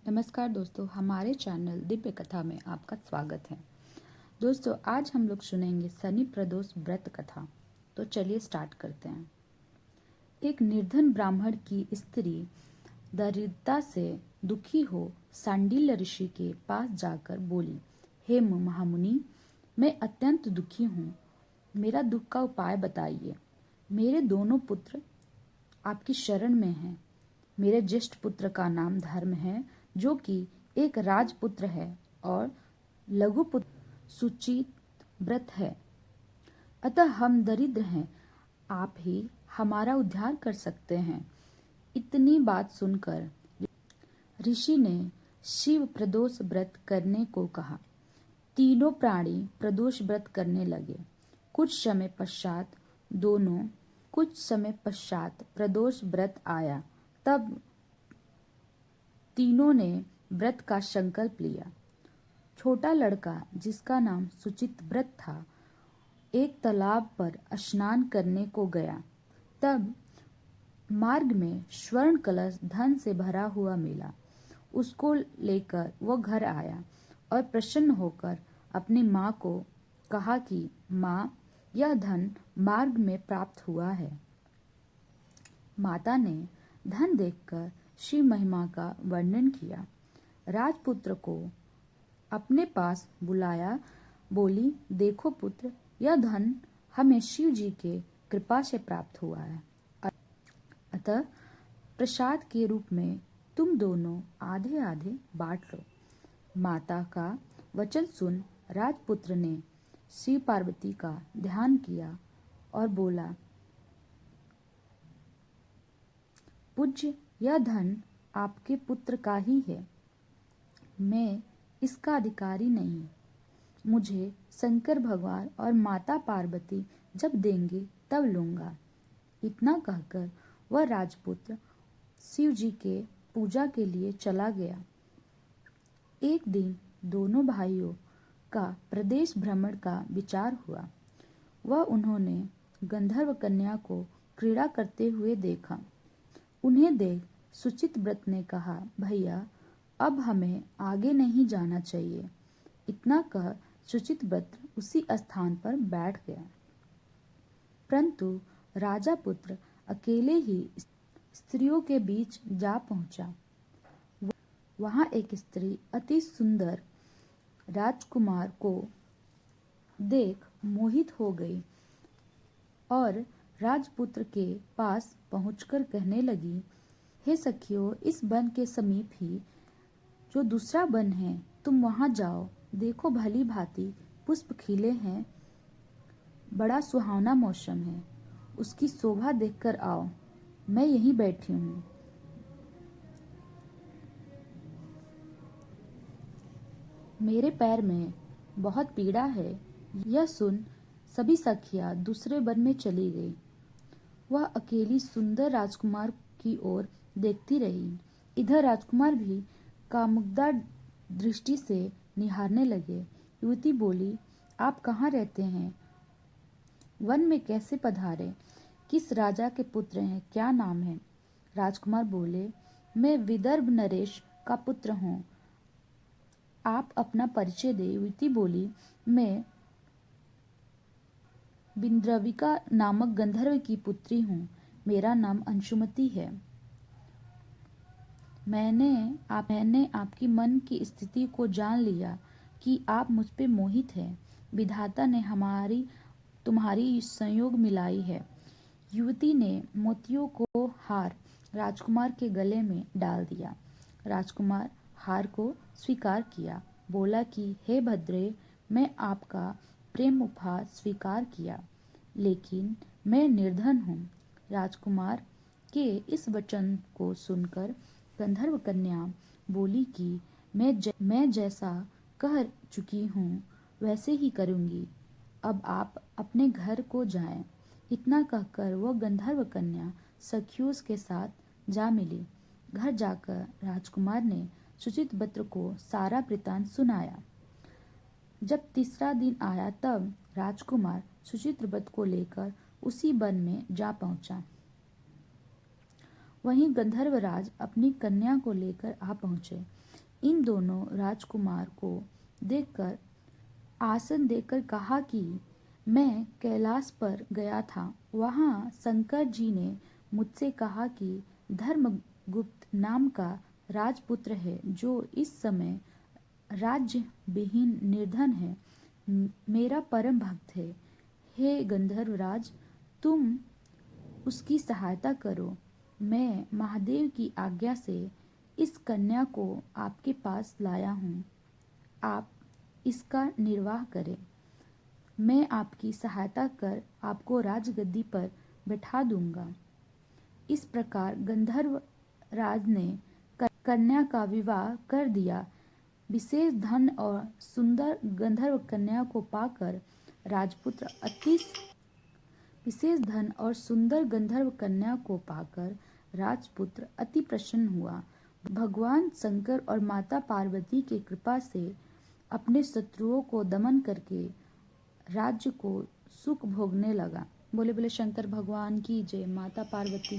नमस्कार दोस्तों, हमारे चैनल दिव्य कथा में आपका स्वागत है। दोस्तों, आज हम लोग सुनेंगे शनि प्रदोष व्रत कथा। तो चलिए स्टार्ट करते हैं। एक निर्धन ब्राह्मण की स्त्री दरिद्रता से दुखी हो सांडिल्य ऋषि के पास जाकर बोली, हे महामुनि, मैं अत्यंत दुखी हूँ। मेरा दुख का उपाय बताइए। मेरे दोनों पुत्र आपकी शरण में हैं। मेरे ज्येष्ठ पुत्र का नाम धर्म है, जो कि एक राजपुत्र है, और लघु पुत्र सुचित व्रत है। अतः हम दरिद्र हैं, आप ही हमारा उद्धार कर सकते हैं। इतनी बात सुनकर ऋषि ने शिव प्रदोष व्रत करने को कहा। तीनों प्राणी प्रदोष व्रत करने लगे। कुछ समय पश्चात प्रदोष व्रत आया। तब तीनों ने व्रत का संकल्प लिया। छोटा लड़का, जिसका नाम सुचित व्रत था, एक तालाब पर स्नान करने को गया। तब मार्ग में स्वर्ण कलश धन से भरा हुआ मिला। उसको लेकर वह घर आया और प्रसन्न होकर अपनी माँ को कहा कि माँ, यह धन मार्ग में प्राप्त हुआ है। माता ने धन देखकर शिव महिमा का वर्णन किया। राजपुत्र को अपने पास बुलाया, बोली, देखो पुत्र, यह धन हमें शिव जी के कृपा से प्राप्त हुआ है। अतः प्रसाद के रूप में तुम दोनों आधे आधे बांट लो। माता का वचन सुन राजपुत्र ने शिव पार्वती का ध्यान किया और बोला, पूज्य, यह धन आपके पुत्र का ही है। मैं इसका अधिकारी नहीं। मुझे शंकर भगवान और माता पार्वती जब देंगे तब लूंगा। इतना कहकर वह राजपुत्र शिव जी के पूजा के लिए चला गया। एक दिन दोनों भाइयों का प्रदेश भ्रमण का विचार हुआ। उन्होंने गंधर्व कन्या को क्रीड़ा करते हुए देखा। उन्हें देख सुचित व्रत ने कहा, भैया, अब हमें आगे नहीं जाना चाहिए। इतना कह सुचित व्रत उसी स्थान पर बैठ गया। परंतु राजा पुत्र अकेले ही स्त्रियों के बीच जा पहुंचा। वहां एक स्त्री अति सुंदर राजकुमार को देख मोहित हो गई और राजपुत्र के पास पहुंचकर कहने लगी, हे सखियों, इस वन के समीप ही जो दूसरा वन है, तुम वहां जाओ। देखो, भली भांति पुष्प खिले हैं। बड़ा सुहावना मौसम है। उसकी शोभा देखकर आओ। मैं यहीं बैठी हूँ। मेरे पैर में बहुत पीड़ा है। यह सुन सभी सखियां दूसरे वन में चली गई। वह अकेली सुंदर राजकुमार की ओर देखती रही। इधर राजकुमार भी कामुकदा दृष्टि से निहारने लगे। युवती बोली, आप कहाँ रहते हैं? वन में कैसे पधारे? किस राजा के पुत्र हैं? क्या नाम है? राजकुमार बोले, मैं विदर्भ नरेश का पुत्र हूँ। आप अपना परिचय दे। युवती बोली, मैं बिंद्रविका नामक गंधर्व की पुत्री हूँ। मेरा नाम अंशुमति है। मैंने आपकी मन की स्थिति को जान लिया कि आप मुझ पे मोहित हैं। विधाता ने तुम्हारी संयोग मिलाई है। युवती ने मोतियों को हार राजकुमार के गले में डाल दिया। राजकुमार हार को स्वीकार किया। बोला कि हे भद्रे, मैं आपका प्रेम उपहार स्वीकार किया, लेकिन मैं निर्धन हूँ। राजकुमार के इस वचन को सुनकर गंधर्व कन्या बोली कि मैं जैसा कह चुकी हूँ वैसे ही करूँगी। अब आप अपने घर को जाएं। इतना कहकर वह गंधर्व कन्या सखियों के साथ जा मिली। घर जाकर राजकुमार ने सुचित व्रत को सारा वृतांत सुनाया। जब तीसरा दिन आया तब राजकुमार सुचित व्रत को लेकर उसी वन में जा पहुंचा। वहीं गंधर्वराज अपनी कन्या को लेकर आ पहुंचे। इन दोनों राजकुमार को देखकर आसन देकर कहा कि मैं कैलाश पर गया था। वहां शंकर जी ने मुझसे कहा कि धर्मगुप्त नाम का राजपुत्र है जो इस समय राज्य विहीन निर्धन है, मेरा परम भक्त है। हे गंधर्वराज, तुम उसकी सहायता करो। मैं महादेव की आज्ञा से इस कन्या को आपके पास लाया हूँ। आप इसका निर्वाह करें। मैं आपकी सहायता कर आपको राजगद्दी पर बैठा दूंगा। इस प्रकार गंधर्व राज ने कन्या का विवाह कर दिया। विशेष धन और सुंदर गंधर्व कन्या को पाकर राजपुत्र अति विशेष धन और सुंदर गंधर्व कन्या को पाकर राजपुत्र अति प्रसन्न हुआ। भगवान शंकर और माता पार्वती की कृपा से अपने शत्रुओं को दमन करके राज्य को सुख भोगने लगा। बोले बोले शंकर भगवान की जय। माता पार्वती